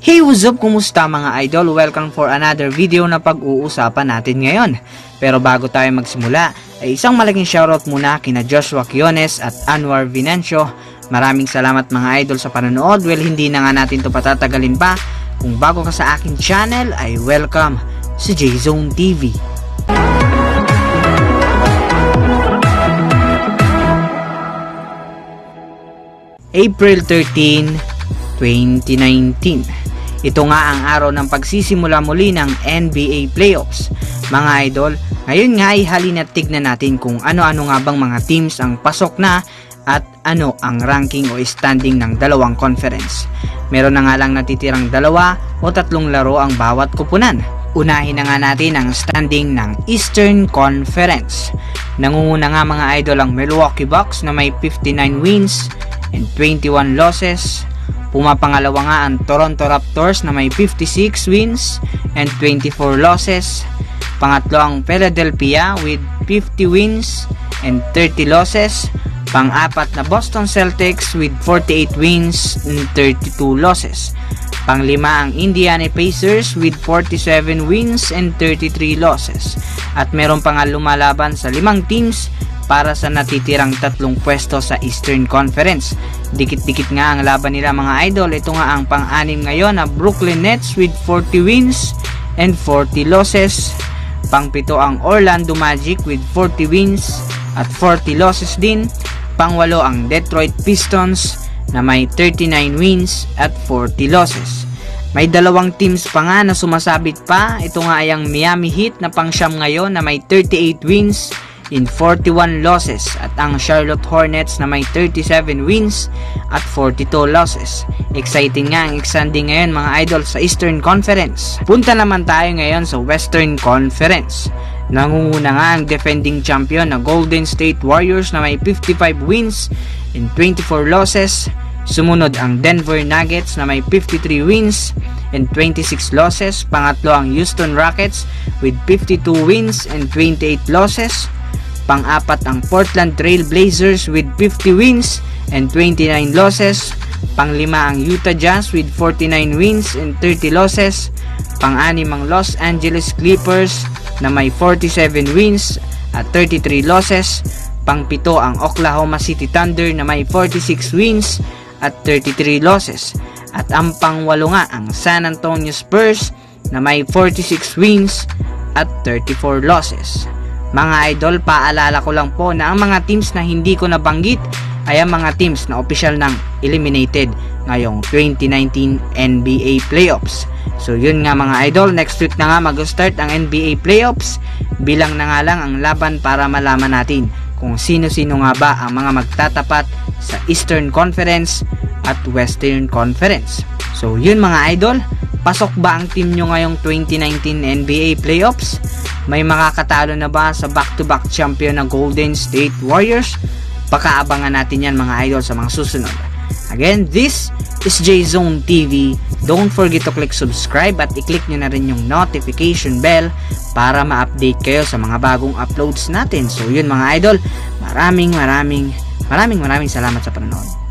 Hey, what's up? Kumusta mga idol? Welcome for another video na pag-uusapan natin ngayon. Pero bago tayo magsimula, ay isang malaking shoutout muna kina Joshua Quiones at Anwar Venancio. Maraming salamat mga idol sa panonood. Well, hindi na nga natin to patatagalin pa. Kung bago ka sa aking channel, ay welcome sa J-Zone TV. April 13, 2019. Ito nga ang araw ng pagsisimula muli ng NBA Playoffs. Mga idol, ngayon nga ay halina tignan natin kung ano-ano nga bang mga teams ang pasok na at ano ang ranking o standing ng dalawang conference. Meron na nga lang natitirang 2 o 3 laro ang bawat kupunan. Unahin na nga natin ang standing ng Eastern Conference. Nangunguna nga mga idol ang Milwaukee Bucks na may 59 wins and 21 losses. Pumapangalawa nga ang Toronto Raptors na may 56 wins and 24 losses. Pangatlo ang Philadelphia with 50 wins and 30 losses. Pang-apat na Boston Celtics with 48 wins and 32 losses. Pang-lima ang Indiana Pacers with 47 wins and 33 losses. At meron pa nga lumalaban sa 5 teams para sa natitirang 3 pwesto sa Eastern Conference. Dikit-dikit nga ang laban nila mga idol. Ito nga ang pang-anim ngayon na Brooklyn Nets with 40 wins and 40 losses. Pang-7 ang Orlando Magic with 40 wins at 40 losses din. Pang-8 ang Detroit Pistons na may 39 wins at 40 losses. May 2 teams pa nga na sumasabit pa. Ito nga ay ang Miami Heat na pang-9 ngayon na may 38 wins in 41 losses at ang Charlotte Hornets na may 37 wins at 42 losses. Exciting nga ang standing ngayon mga idol sa Eastern Conference. Punta naman tayo ngayon sa Western Conference. Nangunguna nga ang defending champion na Golden State Warriors na may 55 wins and 24 losses. Sumunod ang Denver Nuggets na may 53 wins and 26 losses. Pangatlo ang Houston Rockets with 52 wins and 28 losses. Pang-apat ang Portland Trail Blazers with 50 wins and 29 losses. Pang-lima ang Utah Jazz with 49 wins and 30 losses. Pang-anim ang Los Angeles Clippers na may 47 wins at 33 losses. Pang-pito ang Oklahoma City Thunder na may 46 wins at 33 losses. At ang pang-walo nga ang San Antonio Spurs na may 46 wins at 34 losses. Mga idol, paalala ko lang po na ang mga teams na hindi ko nabanggit ay ang mga teams na opisyal ng eliminated ngayong 2019 NBA Playoffs. So yun nga mga idol, next week na nga mag-start ang NBA Playoffs. Bilang na nga lang ang laban para malaman natin kung sino-sino nga ba ang mga magtatapat sa Eastern Conference at Western Conference. So yun mga idol, pasok ba ang team nyo ngayong 2019 NBA Playoffs? May makakatalo na ba sa back-to-back champion na Golden State Warriors? Pakaabangan natin yan mga idol sa mga susunod. Again, this is J-Zone TV. Don't forget to click subscribe at i-click nyo na rin yung notification bell para ma-update kayo sa mga bagong uploads natin. So yun mga idol, maraming salamat sa panonood.